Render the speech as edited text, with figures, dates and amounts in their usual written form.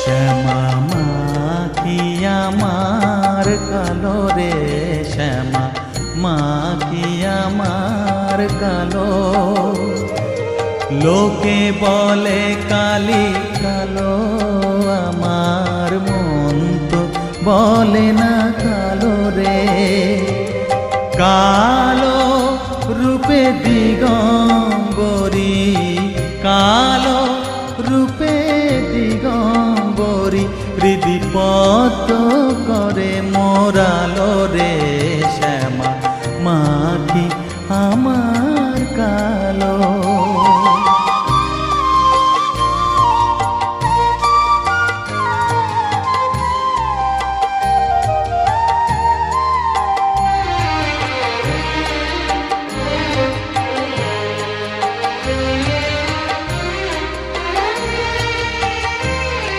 শ্যামা মা কি আমার কালো রে, শ্যামা মা কি আমার কালো। লোকে বলে কালি কালো, আমার মন তো বলে না কালো রে।